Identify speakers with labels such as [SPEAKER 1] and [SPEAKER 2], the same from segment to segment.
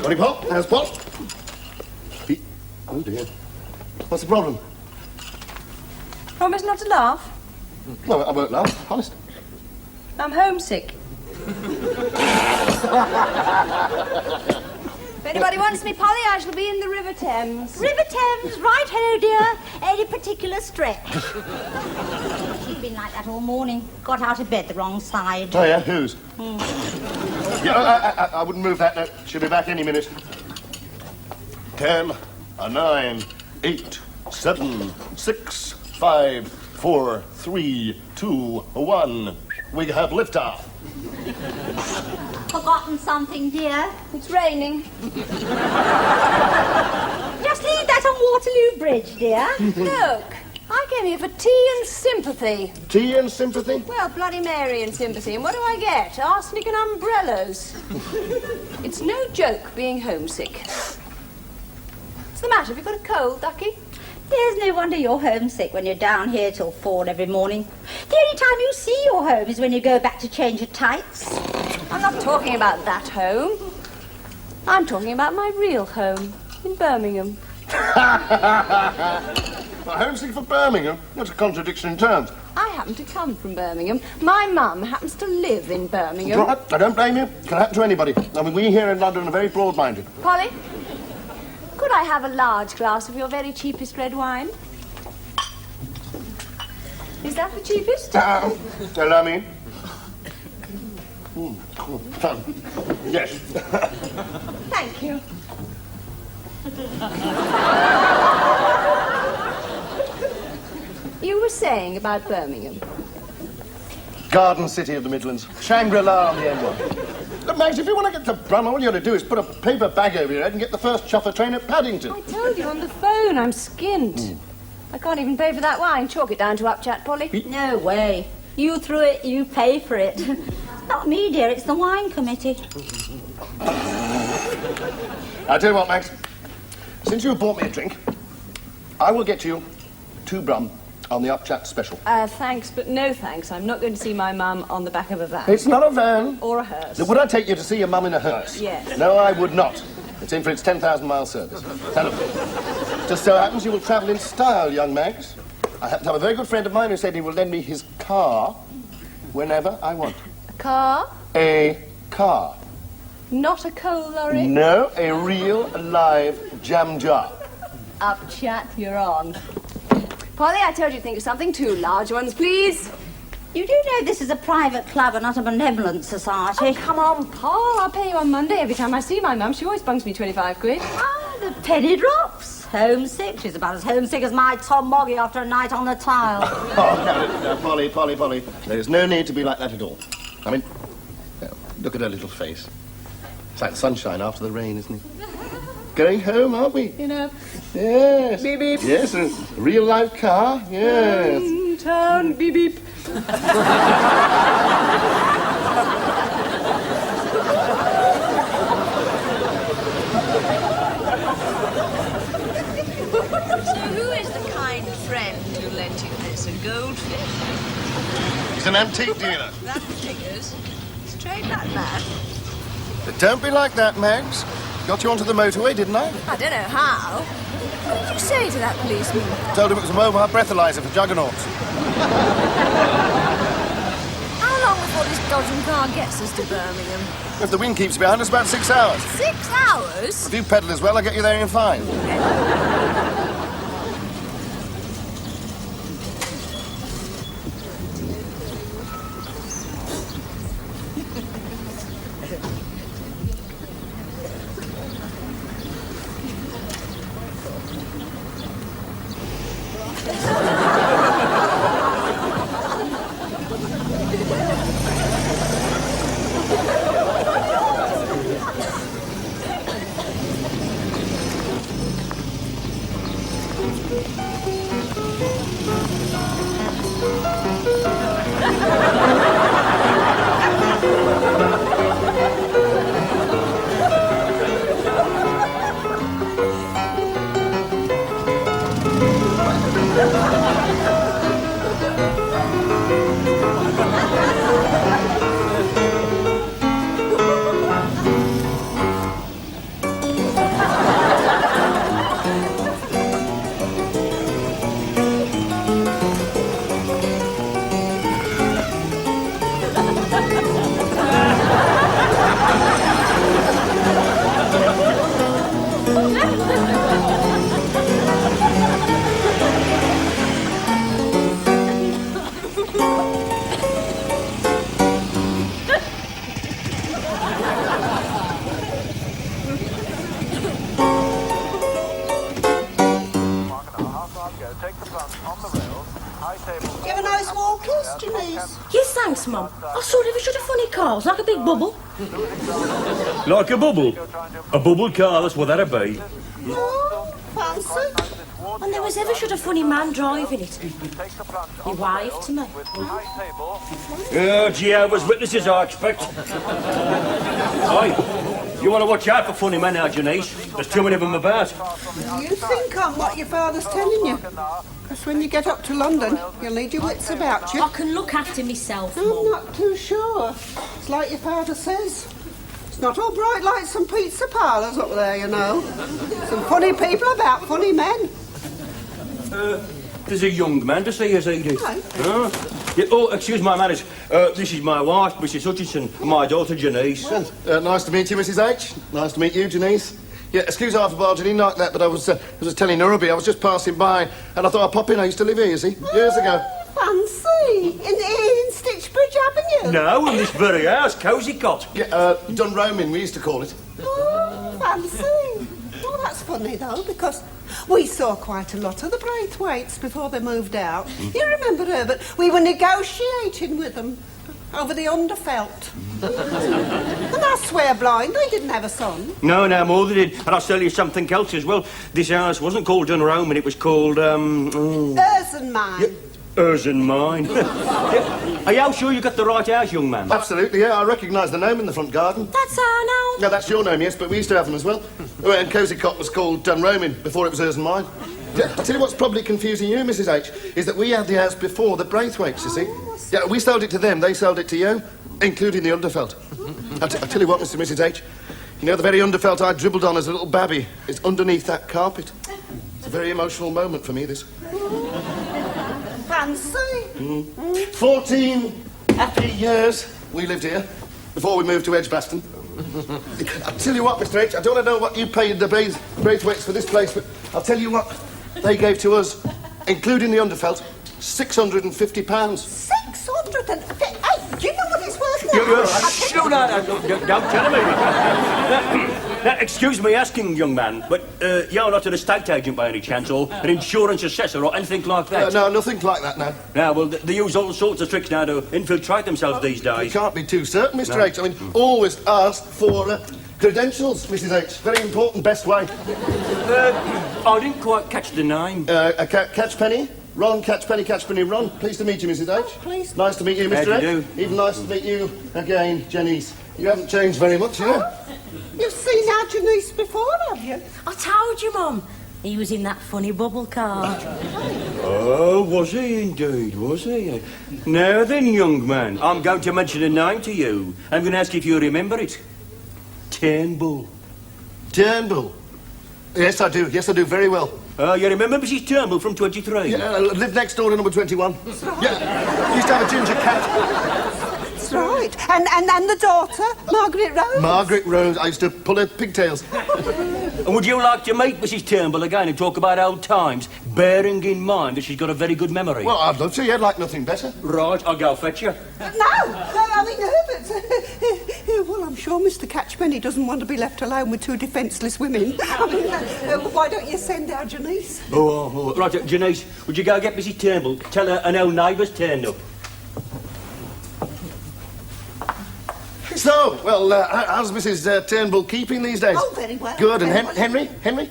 [SPEAKER 1] Morning, Paul. How's Paul? Pete. Oh, dear. What's the problem?
[SPEAKER 2] Promise not to laugh.
[SPEAKER 1] No, I won't laugh. Honest.
[SPEAKER 2] I'm homesick. If anybody wants me, Polly, I shall be in the River Thames.
[SPEAKER 3] River Thames, right-ho, dear. Any particular stretch? She's been like that all morning. Got out of bed the wrong side.
[SPEAKER 1] Oh, yeah? Whose? Yeah, I wouldn't move that. No, she'll be back any minute. 10, 9, 8, 7, 6, 5, 4, 3, 2, 1. We have liftoff.
[SPEAKER 3] Forgotten something, dear?
[SPEAKER 2] It's raining.
[SPEAKER 3] Just leave that on Waterloo Bridge, dear.
[SPEAKER 2] Look, I came here for tea and sympathy.
[SPEAKER 1] Tea and sympathy?
[SPEAKER 2] Well, Bloody Mary and sympathy. And what do I get? Arsenic and umbrellas. It's no joke being homesick. What's the matter? Have you got a cold, Ducky?
[SPEAKER 3] There's no wonder you're homesick when you're down here till 4 every morning. The only time you see your home is when you go back to change your tights.
[SPEAKER 2] I'm not talking about that home. I'm talking about my real home in Birmingham.
[SPEAKER 1] Homesick for Birmingham? That's a contradiction in terms.
[SPEAKER 2] I happen to come from Birmingham. My mum happens to live in Birmingham.
[SPEAKER 1] Right, I don't blame you. It can happen to anybody. I mean, we here in London are very broad-minded.
[SPEAKER 2] Polly, could I have a large glass of your very cheapest red wine? Is that the cheapest?
[SPEAKER 1] Allow me. Yes.
[SPEAKER 2] Thank you. You were saying about Birmingham.
[SPEAKER 1] Garden city of the Midlands. Shangri-La on the M1. Look, Max, if you want to get to Brum, all you ought to do is put a paper bag over your head and get the first chopper train at Paddington.
[SPEAKER 2] I told you on the phone, I'm skint. I can't even pay for that wine. Chalk it down to Upchat, Polly.
[SPEAKER 3] No way. You threw it, you pay for it. Not me, dear, it's the wine committee.
[SPEAKER 1] I'll tell you what, Max. Since you bought me a drink, I will get you 2 Brum on the Upchat special.
[SPEAKER 2] Thanks, but no thanks. I'm not going to see my mum on the back of a van.
[SPEAKER 1] It's not a van.
[SPEAKER 2] Or a hearse.
[SPEAKER 1] Would I take you to see your mum in a hearse?
[SPEAKER 2] Yes.
[SPEAKER 1] No, I would not. It's in for its 10,000-mile service. Now, look, just so happens you will travel in style, young Max. I happen to have a very good friend of mine who said he will lend me his car whenever I want.
[SPEAKER 2] A car?
[SPEAKER 1] A car.
[SPEAKER 2] Not a coal lorry?
[SPEAKER 1] No, a real, live jam jar.
[SPEAKER 2] Upchat, you're on. Polly, I told you to think of something. 2 large ones, please.
[SPEAKER 3] You do know this is a private club and not a benevolent society.
[SPEAKER 2] Oh, come on, Paul. I'll pay you on Monday. Every time I see my mum, she always bungs me 25 quid.
[SPEAKER 3] Ah, the penny drops. Homesick. She's about as homesick as my Tom Moggy after a night on the tile.
[SPEAKER 1] Oh, no, Polly. There's no need to be like that at all. I mean, look at her little face. It's like sunshine after the rain, isn't it? Going home, aren't we?
[SPEAKER 2] You know.
[SPEAKER 1] Yes.
[SPEAKER 2] Beep, beep.
[SPEAKER 1] Yes, a real live car. Yes.
[SPEAKER 2] Town, beep, beep.
[SPEAKER 4] So who is the kind friend who lent you this? A goldfish?
[SPEAKER 1] He's an antique dealer.
[SPEAKER 4] That figures. Straight like that.
[SPEAKER 1] But don't be like that, Mags. Got you onto the motorway, didn't I?
[SPEAKER 2] I don't know how. What did you say to that policeman?
[SPEAKER 1] Told him it was a mobile breathalyzer for juggernauts.
[SPEAKER 2] How long before this dodging car gets us to Birmingham?
[SPEAKER 1] If the wind keeps behind us, about 6 hours.
[SPEAKER 2] 6 hours?
[SPEAKER 1] If you pedal as well, I'll get you there in 5.
[SPEAKER 5] Thanks, Janice.
[SPEAKER 6] Yes, thanks, Mum. I saw ever shot of funny cars, like a big bubble.
[SPEAKER 7] Like a bubble? A bubble car, that's what that'd be.
[SPEAKER 5] Oh, fancy.
[SPEAKER 6] And there was ever shot a funny man driving it. He waved to me.
[SPEAKER 7] Oh, Jehovah's Witnesses, I expect. Oi, you want to watch out for funny men now, Janice. There's too many of them about.
[SPEAKER 5] You think on what your father's telling you. Because when you get up to London, you'll need your wits about you.
[SPEAKER 6] I can look after myself,
[SPEAKER 5] I'm
[SPEAKER 6] Mum.
[SPEAKER 5] not too sure. It's like your father says. It's not all bright like some pizza parlours up there, you know. Some funny people about funny men.
[SPEAKER 7] There's a young man to see us, Edie.
[SPEAKER 5] Hello.
[SPEAKER 7] Oh, excuse my manners. This is my wife, Mrs. Hutchinson, and my daughter, Janice.
[SPEAKER 1] Nice to meet you, Mrs. H. Nice to meet you, Janice. Yeah, excuse half a barging in like that, but I was telling Nurby, I was just passing by, and I thought I'd pop in. I used to live here, you see, years ago.
[SPEAKER 5] Fancy. In Stitchbridge Avenue.
[SPEAKER 7] No, in this very house, Cosy Cot.
[SPEAKER 1] Yeah, Dunroman, we used to call it.
[SPEAKER 5] Oh, fancy. Oh, that's funny, though, because we saw quite a lot of the Braithwaites before they moved out. You remember, Herbert? We were negotiating with them over the underfelt. And I swear blind, they didn't have a son.
[SPEAKER 7] No, more they did. And I'll tell you something else as well. This house wasn't called Dunroman, it was called,
[SPEAKER 5] Hers and mine.
[SPEAKER 7] Hers and mine. Yeah. Are you sure you got the right house, young man?
[SPEAKER 1] Absolutely, yeah, I recognise the gnome in the front garden.
[SPEAKER 6] That's our now.
[SPEAKER 1] No, that's your name, yes, but we used to have them as well. And Cosy Cot was called Dunroman before it was hers and mine. Yeah, I tell you what's probably confusing you, Mrs. H, is that we had the house before the Braithwaites, you see. Yeah, we sold it to them, they sold it to you, including the underfelt. I'll tell you what, Mr. and Mrs. H, you know the very underfelt I dribbled on as a little babby is underneath that carpet. It's a very emotional moment for me, this.
[SPEAKER 5] Fancy.
[SPEAKER 1] 14 happy years we lived here before we moved to Edgbaston. I'll tell you what, Mr. H, I don't know what you paid the Braithwaites for this place, but I'll tell you what, they gave to us, including the underfelt, £650.
[SPEAKER 5] 650. Hey, do you know what it's worth now?
[SPEAKER 7] Don't tell me. Now, excuse me asking, young man, but you're not an estate agent by any chance, or an insurance assessor, or anything like that?
[SPEAKER 1] No, nothing like that, no.
[SPEAKER 7] Now, well, they use all sorts of tricks now to infiltrate themselves these
[SPEAKER 1] You
[SPEAKER 7] days.
[SPEAKER 1] can't be too certain, Mr. H. I mean, always ask for credentials, Mrs. H. Very important, best way.
[SPEAKER 7] I didn't quite catch the name.
[SPEAKER 1] Catch Penny. Ron, Catch Penny, Ron. Pleased to meet you, Mrs. H.
[SPEAKER 5] Pleased.
[SPEAKER 1] Nice to meet you,
[SPEAKER 7] How
[SPEAKER 1] Mr.
[SPEAKER 7] do you
[SPEAKER 1] H.
[SPEAKER 7] do?
[SPEAKER 1] Even nice to meet you again, Janice. You haven't changed very much, you know.
[SPEAKER 5] You've seen our Janice before, have you?
[SPEAKER 6] I told you, Mum. He was in that funny bubble car.
[SPEAKER 7] Oh, was he indeed, was he? Now then, young man, I'm going to mention a name to you. I'm going to ask if you remember it. Turnbull.
[SPEAKER 1] Turnbull. Yes, I do, very well.
[SPEAKER 7] You remember Mrs. Turnbull from 23?
[SPEAKER 1] Yeah, I lived next door to number 21. Yeah, used to have a ginger cat.
[SPEAKER 5] That's right. And the daughter, Margaret Rose.
[SPEAKER 1] Margaret Rose. I used to pull her pigtails.
[SPEAKER 7] And would you like to meet Mrs. Turnbull again and talk about old times, bearing in mind that she's got a very good memory?
[SPEAKER 1] Well, I'd love to. You'd like nothing better.
[SPEAKER 7] Right, I'll go fetch you.
[SPEAKER 5] No, I mean, Herbert. Well, I'm sure Mr. Catchpenny doesn't want to be left alone with two defenceless women. I mean, why don't you send our Janice?
[SPEAKER 7] Right, Janice, would you go get Mrs. Turnbull? Tell her an old neighbour's turned up.
[SPEAKER 1] So, well, how's Mrs. Turnbull keeping these days?
[SPEAKER 5] Oh, very well.
[SPEAKER 1] Good. And
[SPEAKER 5] Very well.
[SPEAKER 1] Henry?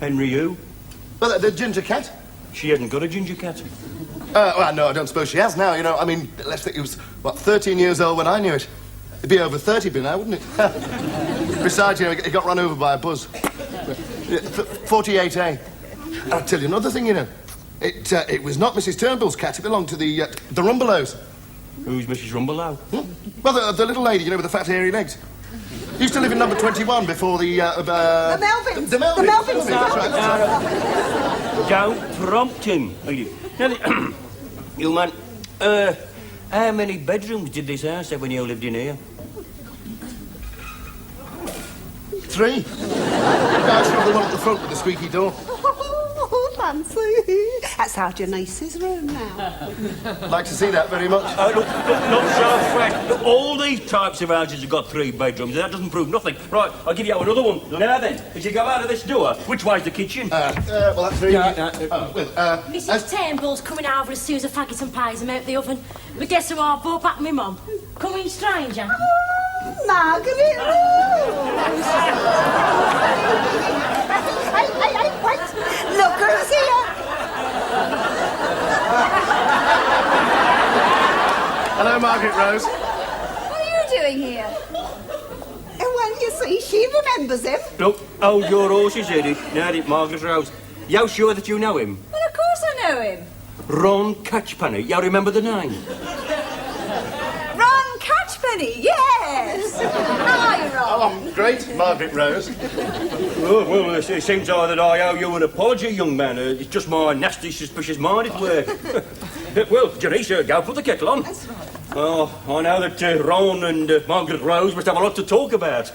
[SPEAKER 7] Henry who?
[SPEAKER 1] Well, the ginger cat.
[SPEAKER 7] She hasn't got a ginger cat.
[SPEAKER 1] Well, no, I don't suppose she has now. You know, I mean, let's think it was, 13 years old when I knew it. It'd be over 30 by now, wouldn't it? Besides, you know, it got run over by a buzz. 48A. I'll tell you another thing, you know. It was not Mrs. Turnbull's cat. It belonged to the Rumbelows.
[SPEAKER 7] Who's Mrs. Rumbelow?
[SPEAKER 1] Well, the little lady, you know, with the fat, hairy legs. Used to live in number 21 before the
[SPEAKER 5] Melvins.
[SPEAKER 1] The Melvins.
[SPEAKER 5] The Melvins.
[SPEAKER 1] That's right.
[SPEAKER 7] Don't prompt him. Now, you man, how many bedrooms did this house have when you lived in here?
[SPEAKER 1] 3. That's the one at the front with the squeaky door.
[SPEAKER 5] Oh, fancy. That's our Janice's room now.
[SPEAKER 1] Like to see that very much.
[SPEAKER 7] Look, not so fast. All these types of houses have got 3 bedrooms, and that doesn't prove nothing. Right, I'll give you another one. Now then, as you go out of this door, which way's the kitchen?
[SPEAKER 1] Well, that's very...
[SPEAKER 6] Mrs. Turnbull's coming over as soon as the faggot and pies them out the oven. But guess who I brought back my mum? Come in, stranger.
[SPEAKER 5] Margaret Rose! Hey, wait! Look who's here!
[SPEAKER 1] Hello, Margaret Rose.
[SPEAKER 2] What are you doing here?
[SPEAKER 5] Well, you see, she remembers him.
[SPEAKER 7] Look, hold your horses, Eddie. Now, Margaret Rose. You sure that you know him?
[SPEAKER 2] Well, of course I know him.
[SPEAKER 7] Ron Catchpenny. You remember the name?
[SPEAKER 2] Ron Catchpenny, yes! Hi, Ron.
[SPEAKER 1] Oh, I'm great, Margaret Rose.
[SPEAKER 7] Oh, well, it seems that I owe you an apology, young man. It's just my nasty, suspicious mind at work. Well, Janice, go put the kettle on.
[SPEAKER 2] That's right.
[SPEAKER 7] Oh, I know that Ron and Margaret Rose must have a lot to talk about.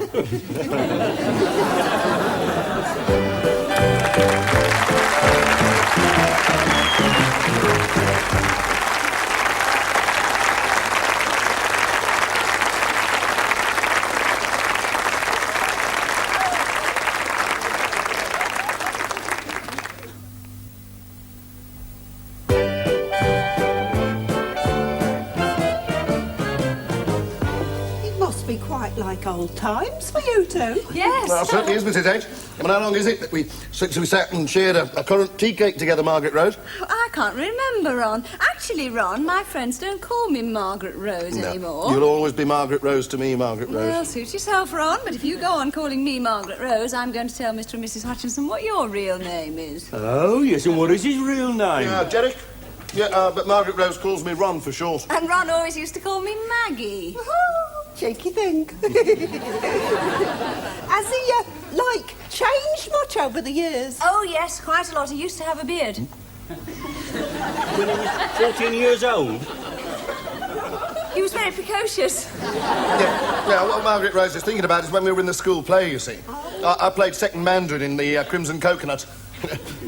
[SPEAKER 5] Quite like old times for you two.
[SPEAKER 2] Yes.
[SPEAKER 1] Well, it certainly is, Mrs. H. I mean, how long is it that since we sat and shared a currant tea cake together, Margaret Rose?
[SPEAKER 2] I can't remember, Ron. Actually, Ron, my friends don't call me Margaret Rose anymore.
[SPEAKER 1] You'll always be Margaret Rose to me, Margaret Rose.
[SPEAKER 2] Well, suit yourself, Ron, but if you go on calling me Margaret Rose, I'm going to tell Mr. and Mrs. Hutchinson what your real name is.
[SPEAKER 7] Oh, yes, and what is his real name?
[SPEAKER 1] Yeah, Jerrick? Yeah, but Margaret Rose calls me Ron for short.
[SPEAKER 2] And Ron always used to call me Maggie.
[SPEAKER 5] Cheeky thing. Has he, changed much over the years?
[SPEAKER 2] Oh, yes, quite a lot. He used to have a beard.
[SPEAKER 7] When he was 14 years old?
[SPEAKER 2] He was very precocious.
[SPEAKER 1] Yeah, what Margaret Rose is thinking about is when we were in the school play, you see. I played second Mandarin in the Crimson Coconut.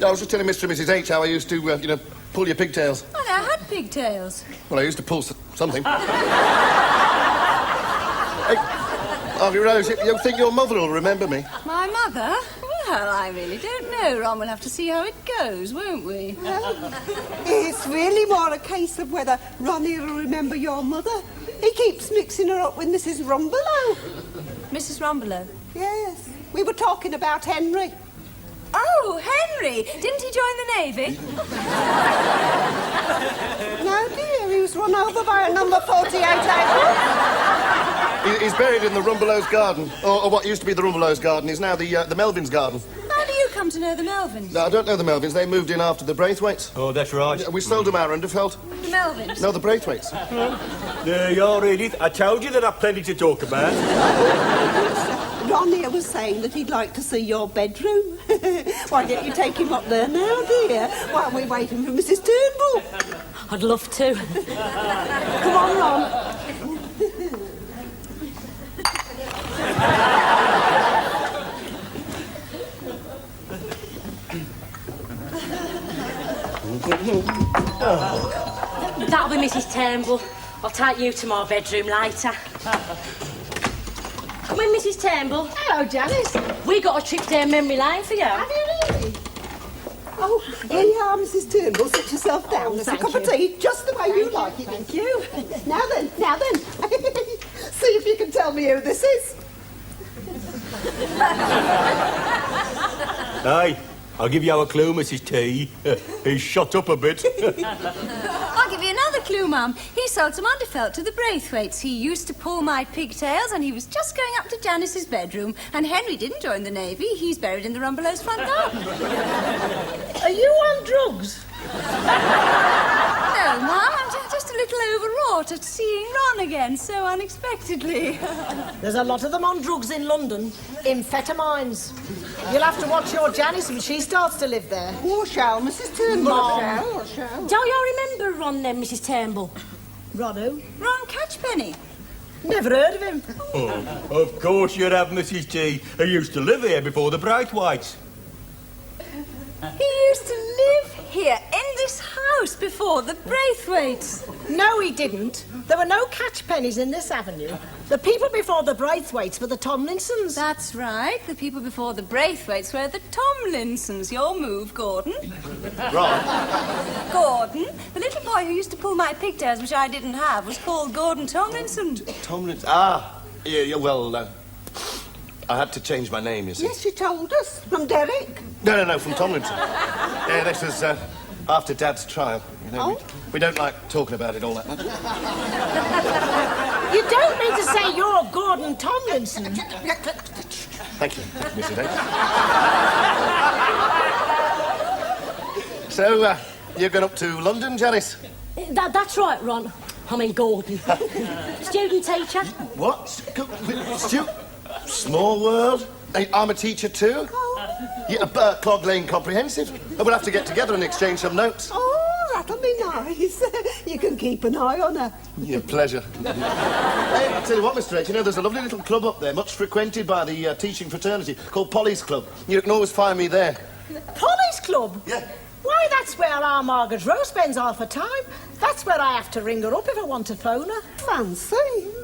[SPEAKER 1] I was just telling Mr. and Mrs. H how I used to, pull your pigtails.
[SPEAKER 2] I never had pigtails.
[SPEAKER 1] Well, I used to pull something. Hey, Margaret Rose, you think your mother will remember me?
[SPEAKER 2] My mother? Well, I really don't know. Ron, we'll have to see how it goes, won't we?
[SPEAKER 5] It's really more a case of whether Ronnie will remember your mother. He keeps mixing her up with Mrs. Rumbelow.
[SPEAKER 2] Mrs. Rumbelow?
[SPEAKER 5] Yes. We were talking about Henry.
[SPEAKER 2] Oh, Henry! Didn't he join the Navy?
[SPEAKER 5] No, dear. He was run over by a number 48 April.
[SPEAKER 1] He's buried in the Rumbelows garden, or what used to be the Rumbelows garden is now the Melvins garden.
[SPEAKER 2] How do you come to know the Melvins?
[SPEAKER 1] No, I don't know the Melvins. They moved in after the Braithwaites.
[SPEAKER 7] Oh, that's right.
[SPEAKER 1] We sold them our Underfelt.
[SPEAKER 2] The Melvins?
[SPEAKER 1] No, the Braithwaites.
[SPEAKER 7] There you are, Edith. I told you that I've plenty to talk about.
[SPEAKER 5] Ron here was saying that he'd like to see your bedroom. Why don't you take him up there now, dear, while we're waiting for Mrs. Turnbull?
[SPEAKER 6] I'd love to.
[SPEAKER 5] Come on, Ron.
[SPEAKER 6] That'll be Mrs. Turnbull. I'll take you to my bedroom later. Come in, Mrs. Turnbull.
[SPEAKER 5] Hello, Janice.
[SPEAKER 6] We got a trip down memory lane for you.
[SPEAKER 5] Have you really? Oh, here you are, Mrs. Turnbull. Sit yourself down. There's a cup of tea, just the way you like it. Thank you. Now then. See if you can tell me who this is.
[SPEAKER 7] Hey, I'll give you a clue, Mrs. T. He's shot up a bit.
[SPEAKER 2] I'll give you another clue, Mum. He sold some underfelt to the Braithwaites. He used to pull my pigtails, and he was just going up to Janice's bedroom. And Henry didn't join the Navy. He's buried in the Rumbelows' front garden.
[SPEAKER 6] Are you on drugs?
[SPEAKER 2] No, Mum, I'm just a little overwrought at seeing Ron again so unexpectedly.
[SPEAKER 8] There's a lot of them on drugs in London. Amphetamines. You'll have to watch your Janice when she starts to live there.
[SPEAKER 5] Or shall, Mrs. Turnbull? Shall.
[SPEAKER 6] Don't you remember Ron then, Mrs. Turnbull?
[SPEAKER 8] Ronno?
[SPEAKER 2] Ron Catchpenny.
[SPEAKER 8] Never heard of him.
[SPEAKER 7] Oh, of course you'd have, Mrs. T. He used to live here before the Braithwaites.
[SPEAKER 2] He used to live here in this house before the Braithwaites.
[SPEAKER 8] No, he didn't. There were no catchpennies in this avenue. The people before the Braithwaites were the Tomlinsons.
[SPEAKER 2] That's right. The people before the Braithwaites were the Tomlinsons. Your move, Gordon.
[SPEAKER 1] Right.
[SPEAKER 2] Gordon, the little boy who used to pull my pigtails, which I didn't have, was called Gordon Tomlinson.
[SPEAKER 1] Tomlinson. Yeah, well, I had to change my name, you see.
[SPEAKER 5] Yes, you told us. From Derek.
[SPEAKER 1] No, from Tomlinson. Yeah, this was after Dad's trial. You know, we don't like talking about it all that much.
[SPEAKER 8] You don't mean to say you're Gordon Tomlinson?
[SPEAKER 1] Thank you, Mrs. H. So, you're going up to London, Janice?
[SPEAKER 6] That's right, Ron. I mean, Gordon. Student teacher.
[SPEAKER 1] What? Small world? I'm a teacher too. Yeah, Clog Lane Comprehensive. We'll have to get together and exchange some notes.
[SPEAKER 5] Oh, that'll be nice. You can keep an eye on her.
[SPEAKER 1] Yeah, pleasure. Hey, I'll tell you what, Mr. H, you know, there's a lovely little club up there, much frequented by the teaching fraternity, called Polly's Club. You can always find me there.
[SPEAKER 8] Polly's Club?
[SPEAKER 1] Yeah.
[SPEAKER 8] Why, that's where our Margaret Rose spends half her time. That's where I have to ring her up if I want to phone her.
[SPEAKER 5] Fancy.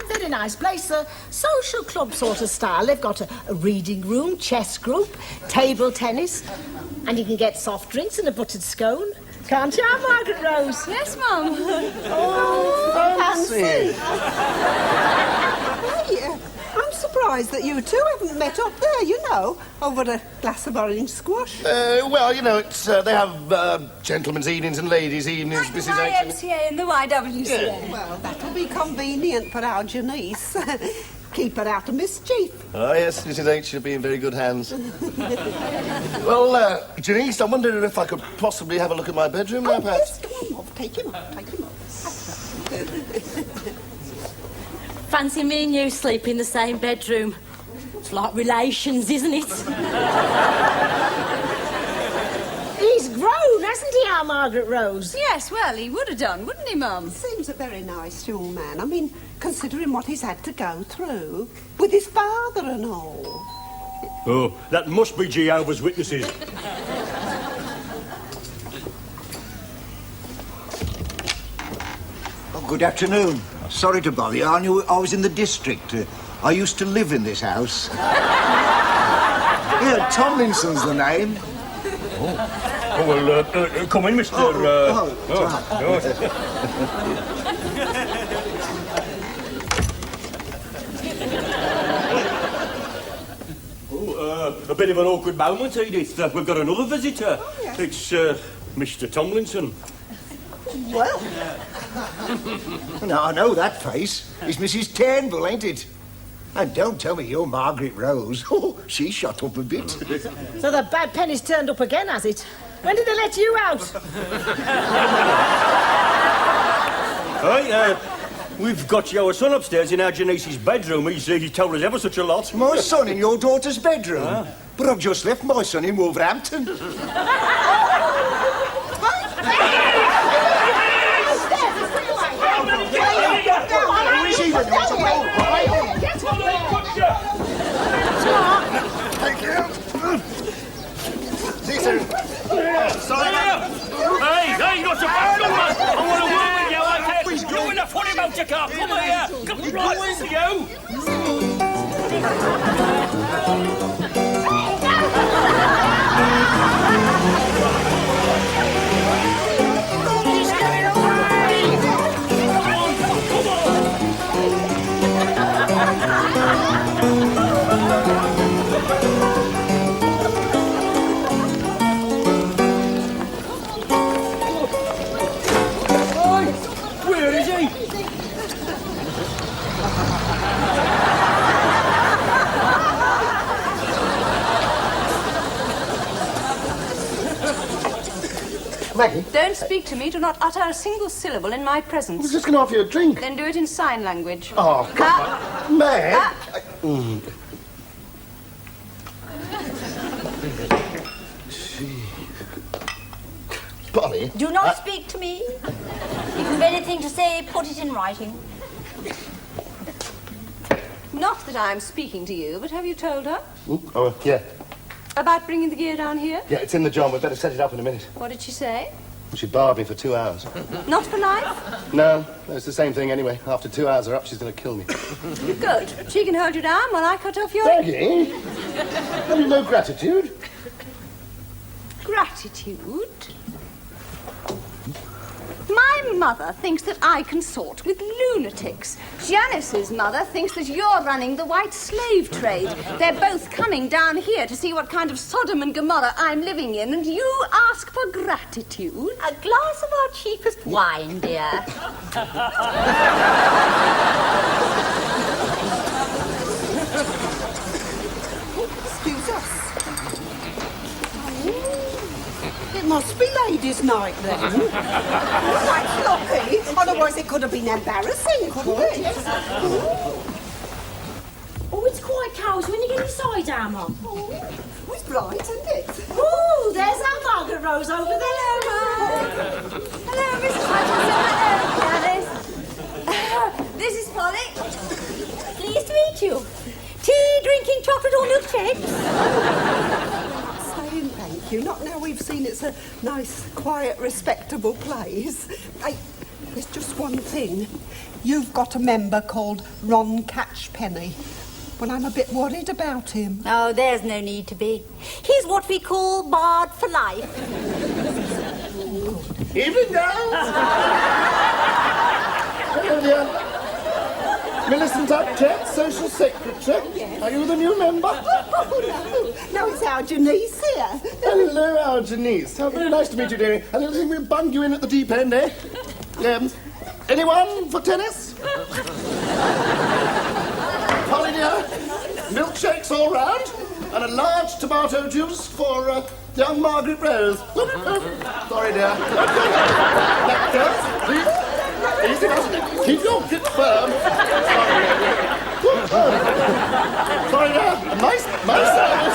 [SPEAKER 8] Very nice place, a social club sort of style. They've got a reading room, chess group, table tennis, and you can get soft drinks and a buttered scone. Can't you, Margaret Rose?
[SPEAKER 2] Yes, Mum.
[SPEAKER 5] Oh, fancy. Hey, I'm surprised that you two haven't met up there, you know, over a glass of orange squash.
[SPEAKER 1] Well, you know, it's they have gentlemen's evenings and ladies' evenings,
[SPEAKER 2] Like the
[SPEAKER 1] Mrs. H.
[SPEAKER 2] YMCA and the YWCA.
[SPEAKER 5] Well, that'll be convenient for our Janice. Keep her out of mischief.
[SPEAKER 1] Oh, yes, Mrs. H, she'll be in very good hands. Well, Janice, I wondered if I could possibly have a look at my bedroom now, perhaps.
[SPEAKER 5] Yes, come on, Mum. Take him up.
[SPEAKER 6] Fancy me and you sleep in the same bedroom. It's like relations, isn't it?
[SPEAKER 8] He's grown, hasn't he, our Margaret Rose?
[SPEAKER 2] Yes, well, he would have done, wouldn't he, Mum?
[SPEAKER 5] Seems a very nice young man. I mean, considering what he's had to go through with his father and all.
[SPEAKER 7] Oh, that must be Jehovah's Witnesses.
[SPEAKER 9] Oh, good afternoon. Sorry to bother you. I knew I was in the district. I used to live in this house. Yeah, Tomlinson's the name.
[SPEAKER 7] Oh, well, come in, Mr. A bit of an awkward moment, Edith. We've got another visitor.
[SPEAKER 5] Oh, yes.
[SPEAKER 7] It's Mr. Tomlinson.
[SPEAKER 5] Well,
[SPEAKER 9] Now, I know that face. It's Mrs. Turnbull, ain't it? And don't tell me you're Margaret Rose. Oh, she shot up a bit.
[SPEAKER 8] So the bad penny's turned up again, has it? When did they let you out?
[SPEAKER 7] Hey, we've got your son upstairs in our Janice's bedroom. He told us ever such a lot.
[SPEAKER 9] My son in your daughter's bedroom. But I've just left my son in Wolverhampton.
[SPEAKER 1] Thank you. See you soon. Sorry.
[SPEAKER 7] Hey, what's the matter, man? I want to work with you, okay? He's doing a funny motor car. Come here. Come right with you. Where is he?
[SPEAKER 1] Maggie,
[SPEAKER 2] Don't speak to me. Do not utter a single syllable in my
[SPEAKER 1] I was
[SPEAKER 2] presence.
[SPEAKER 1] just going to offer you a drink.
[SPEAKER 2] Then do it in sign language.
[SPEAKER 1] Oh, come on. Meg. Polly.
[SPEAKER 3] Do not speak to me. If you've anything to say, put it in writing.
[SPEAKER 2] Not that I'm speaking to you, but have you told her?
[SPEAKER 1] Oh, yeah.
[SPEAKER 2] About bringing the gear down here?
[SPEAKER 1] Yeah, it's in the job. We'd better set it up in a minute.
[SPEAKER 2] What did she say?
[SPEAKER 1] She barred me for 2 hours.
[SPEAKER 2] Not for life?
[SPEAKER 1] No, it's the same thing anyway. After 2 hours are up, she's going to kill me.
[SPEAKER 2] Good. She can hold you down while I cut off your...
[SPEAKER 1] Maggie? Have you no gratitude?
[SPEAKER 2] Gratitude? My mother thinks that I consort with lunatics. Janice's mother thinks that you're running the white slave trade. They're both coming down here to see what kind of Sodom and Gomorrah I'm living in, and you ask for gratitude?
[SPEAKER 3] A glass of our cheapest wine, dear.
[SPEAKER 5] Excuse us. It must be ladies' night then. That's lucky. Otherwise it could have been embarrassing, couldn't it?
[SPEAKER 6] Oh, it's quite cosy when you get inside, Emma.
[SPEAKER 5] Oh, it's bright, isn't it?
[SPEAKER 6] Oh, there's our Margaret Rose over there.
[SPEAKER 2] Hello, Mrs. Hutchinson. Hello, Gladys. This is Polly.
[SPEAKER 6] Pleased to meet you. Tea, drinking, chocolate or milkshakes?
[SPEAKER 5] Saying thank you. Not now we've seen it's a nice, quiet, respectable place. Hey, there's just one thing. You've got a member called Ron Catchpenny. Well, I'm a bit worried about him.
[SPEAKER 3] Oh, there's no need to be. He's what we call barred for life.
[SPEAKER 1] Evening, girls! Hello, dear. Millicent Upchat, Social Secretary.
[SPEAKER 5] Yes.
[SPEAKER 1] Are you the new member?
[SPEAKER 5] Oh, no. No, it's our Janice here.
[SPEAKER 1] Hello, our Janice. How very nice to meet you, dearie. I don't think we'll bung you in at the deep end, eh? Anyone for tennis? Polly, dear, milkshakes all round, and a large tomato juice for young Margaret Rose. Sorry, dear. Neck, girls, please. Easy now. Keep your grip firm. Sorry, dear. Sorry, dear. Nice service.